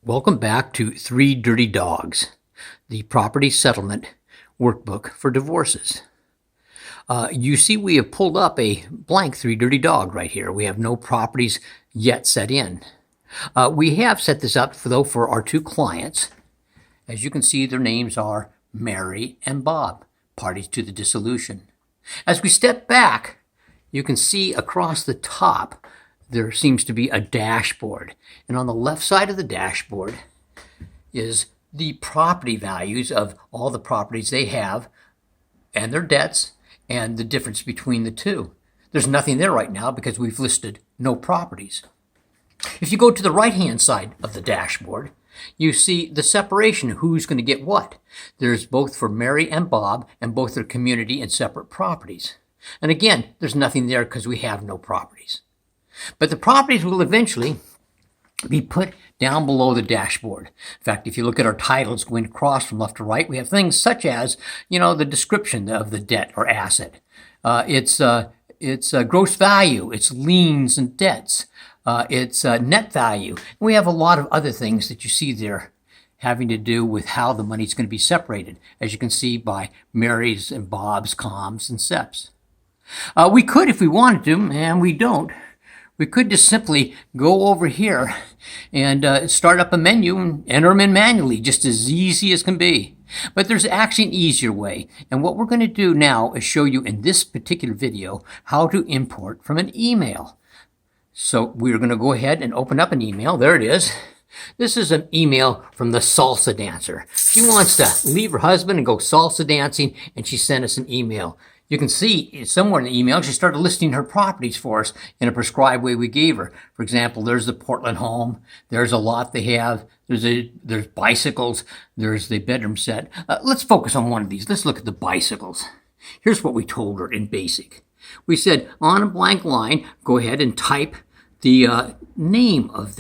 Welcome back to Three Dirty Dogs, the property settlement workbook for divorces. You see we have pulled up a blank Three Dirty Dog right here. We have no properties yet set in. We have set this up, for our two clients. As you can see, their names are Mary and Bob, parties to the dissolution. As we step back, you can see across the top there seems to be a dashboard. And on the left side of the dashboard is the property values of all the properties they have and their debts and the difference between the two. There's nothing there right now because we've listed no properties. If you go to the right-hand side of the dashboard, you see the separation of who's going to get what. There's both for Mary and Bob and both their community and separate properties. And again, there's nothing there because we have no properties. But the properties will eventually be put down below the dashboard. In fact, if you look at our titles going across from left to right, we have things such as, the description of the debt or asset. It's gross value, it's liens and debts, it's net value. And we have a lot of other things that you see there having to do with how the money's going to be separated, as you can see by Mary's and Bob's, comms, and SEPs. We could, if we wanted to, and we don't, we could just simply go over here and start up a menu and enter them in manually, just as easy as can be. But there's actually an easier way. And what we're going to do now is show you in this particular video how to import from an email. So we're going to go ahead and open up an email. There it is. This is an email from the salsa dancer. She wants to leave her husband and go salsa dancing, and she sent us an email. You can see somewhere in the email, she started listing her properties for us in a prescribed way we gave her. For example, there's the Portland home. There's a lot they have. There's bicycles. There's the bedroom set. Let's focus on one of these. Let's look at the bicycles. Here's what we told her in basic. We said, on a blank line, go ahead and type the name of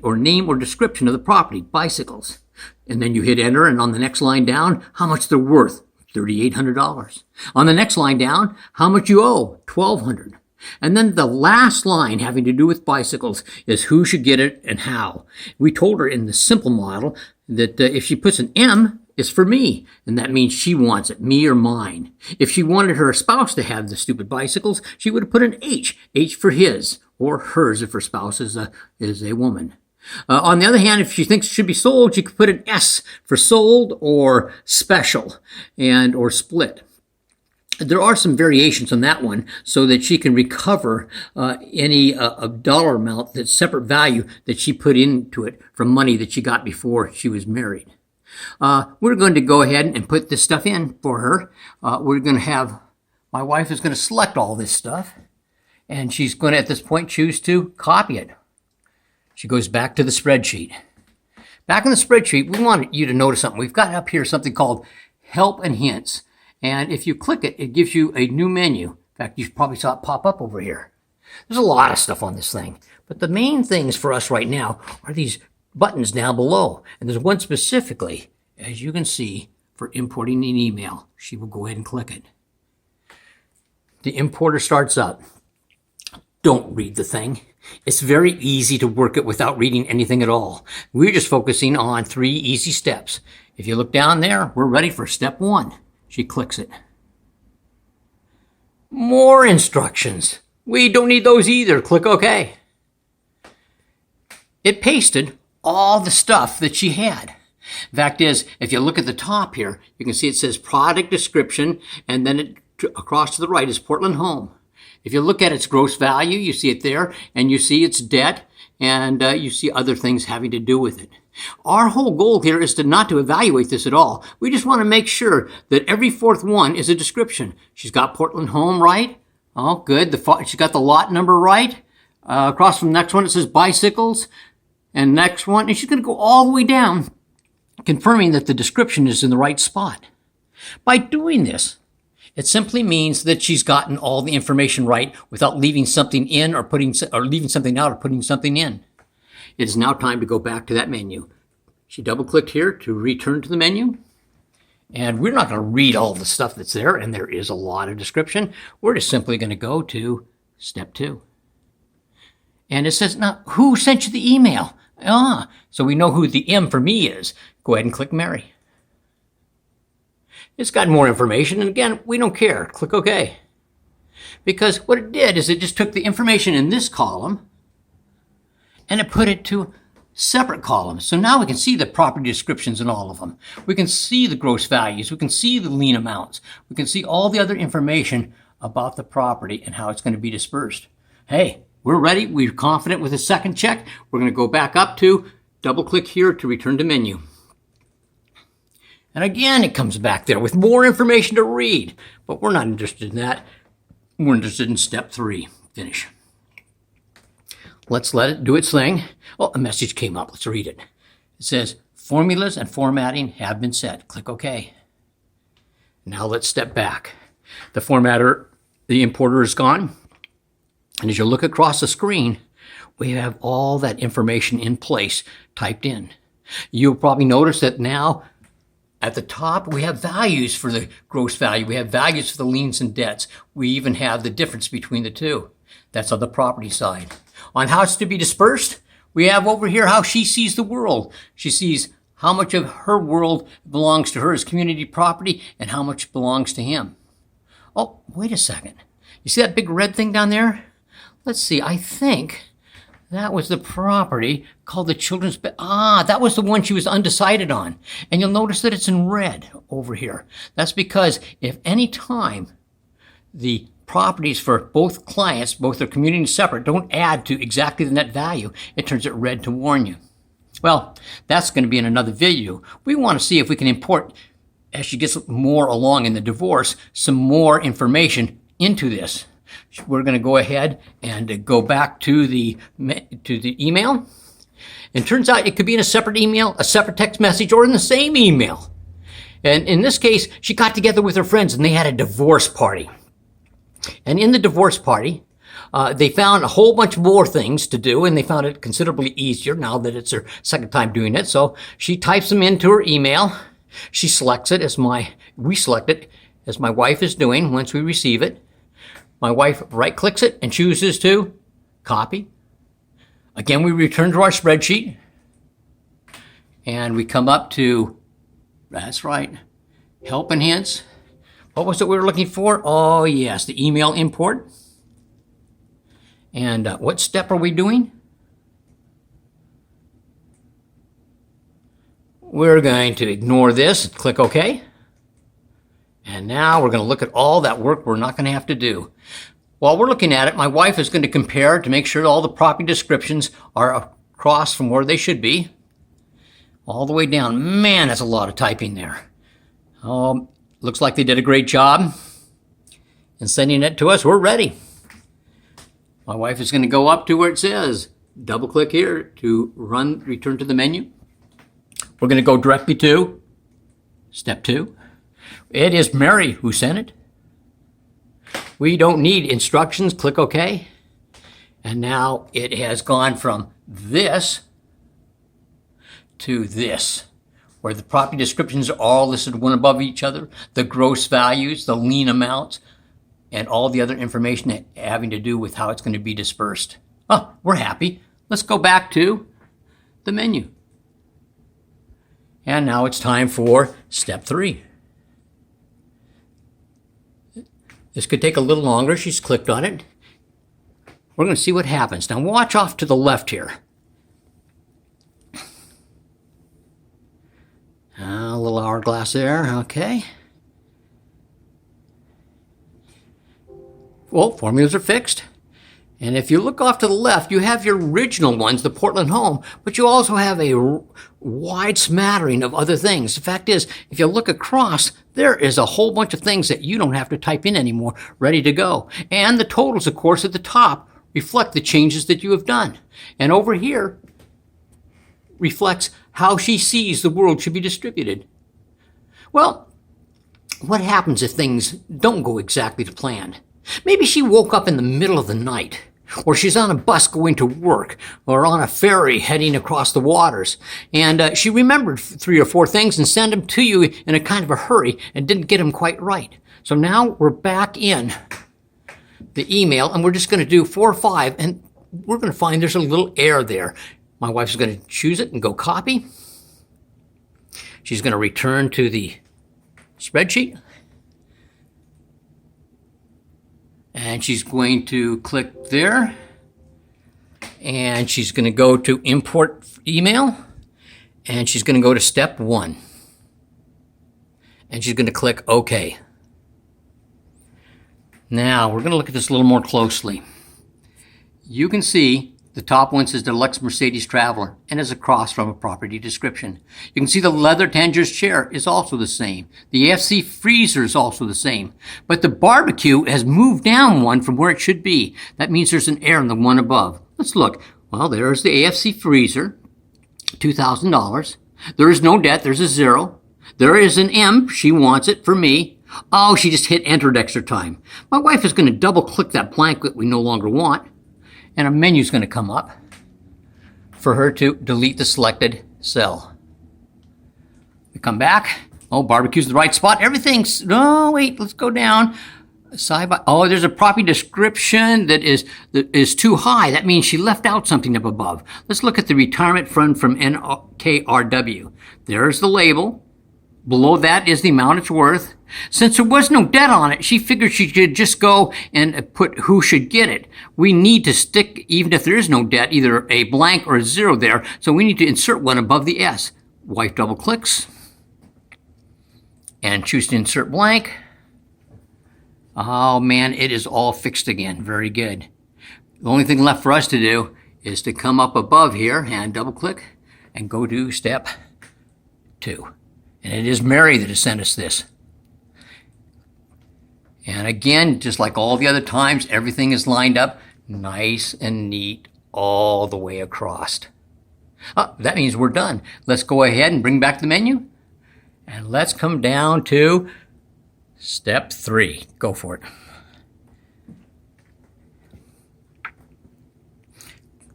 or name or description of the property, bicycles. And then you hit enter, and on the next line down, how much they're worth. $3,800. On the next line down, how much you owe, $1,200. And then the last line having to do with bicycles is who should get it and how. We told her in the simple model that if she puts an M, it's for me, and that means she wants it, me or mine. If she wanted her spouse to have the stupid bicycles, she would have put an H for his, or hers if her spouse is a woman. On the other hand, if she thinks it should be sold, she could put an S for sold or special or split. There are some variations on that one so that she can recover any dollar amount, that's separate value that she put into it from money that she got before she was married. We're going to go ahead and put this stuff in for her. We're going to have, my wife is going to select all this stuff, and she's going to at this point choose to copy it. She goes back to the spreadsheet. Back in the spreadsheet, we want you to notice something. We've got up here something called Help and Hints. And if you click it, it gives you a new menu. In fact, you probably saw it pop up over here. There's a lot of stuff on this thing. But the main things for us right now are these buttons down below. And there's one specifically, as you can see, for importing an email. She will go ahead and click it. The importer starts up. Don't read the thing. It's very easy to work it without reading anything at all. We're just focusing on 3 easy steps. If you look down there, we're ready for step 1. She clicks it. More instructions. We don't need those either. Click OK. It pasted all the stuff that she had. Fact is, if you look at the top here, you can see it says product description, and then across to the right is Portland home. If you look at its gross value, you see it there, and you see its debt, and you see other things having to do with it. Our whole goal here is not to evaluate this at all. We just want to make sure that every fourth one is a description. She's got Portland home right. Oh, good. She's got the lot number right. Across from the next one, it says bicycles. And next one, and she's going to go all the way down, confirming that the description is in the right spot. By doing this, it simply means that she's gotten all the information right without leaving something in or leaving something out or putting something in. It is now time to go back to that menu. She double-clicked here to return to the menu. And we're not going to read all the stuff that's there, and there is a lot of description. We're just simply going to go to step 2. And it says, now, who sent you the email? So we know who the M for me is. Go ahead and click Mary. It's got more information, and again, we don't care. Click OK. Because what it did is it just took the information in this column and it put it to separate columns. So now we can see the property descriptions in all of them. We can see the gross values. We can see the lien amounts. We can see all the other information about the property and how it's going to be dispersed. Hey, we're ready. We're confident with a second check. We're going to go back up to double click here to return to menu. And again, it comes back there with more information to read, but we're not interested in that. We're interested in step 3, finish. Let's let it do its thing. Oh, a message came up. Let's read it. It says, formulas and formatting have been set. Click OK. Now let's step back. The formatter, the importer is gone. And as you look across the screen, we have all that information in place typed in. You'll probably notice that now at the top, we have values for the gross value. We have values for the liens and debts. We even have the difference between the two. That's on the property side. On how it's to be dispersed, we have over here how she sees the world. She sees how much of her world belongs to her as community property and how much belongs to him. Oh, wait a second. You see that big red thing down there? Let's see. I think that was the property called the children's bed. That was the one she was undecided on. And you'll notice that it's in red over here. That's because if any time the properties for both clients, both their community and separate, don't add to exactly the net value, it turns it red to warn you. Well, that's going to be in another video. We want to see if we can import, as she gets more along in the divorce, some more information into this. We're going to go ahead and go back to the email. It turns out it could be in a separate email, a separate text message, or in the same email. And in this case, she got together with her friends and they had a divorce party. And in the divorce party, they found a whole bunch more things to do, and they found it considerably easier now that it's her second time doing it. So she types them into her email. She selects it we select it as my wife is doing once we receive it. My wife right-clicks it and chooses to copy. Again, we return to our spreadsheet, and we come up to, that's right, help and hints. What was it we were looking for? Oh, yes, the email import. And what step are we doing? We're going to ignore this and click OK. And now we're going to look at all that work we're not going to have to do. While we're looking at it, my wife is going to compare to make sure all the property descriptions are across from where they should be. All the way down. Man, that's a lot of typing there. Looks like they did a great job in sending it to us. We're ready. My wife is going to go up to where it says, double click here to return to the menu. We're going to go directly to step 2. It is Mary who sent it. We don't need instructions. Click OK. And now it has gone from this to this, where the property descriptions are all listed one above each other, the gross values, the lien amounts, and all the other information having to do with how it's going to be dispersed. Oh, we're happy. Let's go back to the menu. And now it's time for step 3. This could take a little longer. She's clicked on it. We're going to see what happens. Now watch off to the left here. A little hourglass there, okay. Well, formulas are fixed. And if you look off to the left, you have your original ones, the Portland home, but you also have a wide smattering of other things. The fact is, if you look across, there is a whole bunch of things that you don't have to type in anymore, ready to go. And the totals, of course, at the top reflect the changes that you have done. And over here reflects how she sees the world should be distributed. Well, what happens if things don't go exactly to plan? Maybe she woke up in the middle of the night, or she's on a bus going to work, or on a ferry heading across the waters, and she remembered 3 or 4 things and sent them to you in a kind of a hurry and didn't get them quite right. So now we're back in the email, and we're just going to do 4 or 5, and we're going to find there's a little error there. My wife's going to choose it and go copy. She's going to return to the spreadsheet. And she's going to click there. And she's going to go to import email. And she's going to go to step 1. And she's going to click OK. Now, we're going to look at this a little more closely. You can see the top one says Deluxe Mercedes Traveler and is across from a property description. You can see the leather Tangiers chair is also the same. The AFC freezer is also the same. But the barbecue has moved down one from where it should be. That means there's an error in the one above. Let's look. Well, there's the AFC freezer, $2,000. There is no debt. There's a 0. There is an M. She wants it for me. Oh, she just hit entered extra time. My wife is going to double click that blank that we no longer want. And a menu is going to come up for her to delete the selected cell. We come back. Oh, barbecue's the right spot. Everything's, no, wait, let's go down. Side by, oh, there's a property description that is too high. That means she left out something up above. Let's look at the retirement fund from NKRW. There's the label. Below that is the amount it's worth. Since there was no debt on it, she figured she could just go and put who should get it. We need to stick, even if there is no debt, either a blank or a 0 there. So we need to insert one above the S. Wife double clicks and choose to insert blank. Oh man, it is all fixed again. Very good. The only thing left for us to do is to come up above here and double click and go to step 2. And it is Mary that has sent us this. And again, just like all the other times, everything is lined up nice and neat all the way across. That means we're done. Let's go ahead and bring back the menu. And let's come down to step 3. Go for it.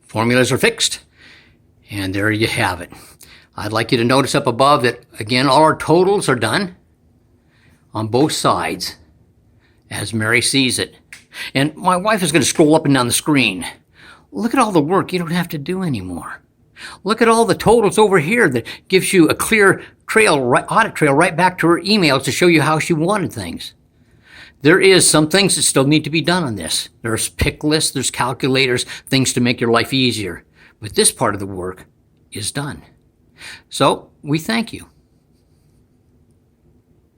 Formulas are fixed. And there you have it. I'd like you to notice up above that, again, all our totals are done on both sides as Mary sees it. And my wife is going to scroll up and down the screen. Look at all the work you don't have to do anymore. Look at all the totals over here that gives you a clear trail, audit trail right back to her emails to show you how she wanted things. There is some things that still need to be done on this. There's pick lists, there's calculators, things to make your life easier. But this part of the work is done. So we thank you.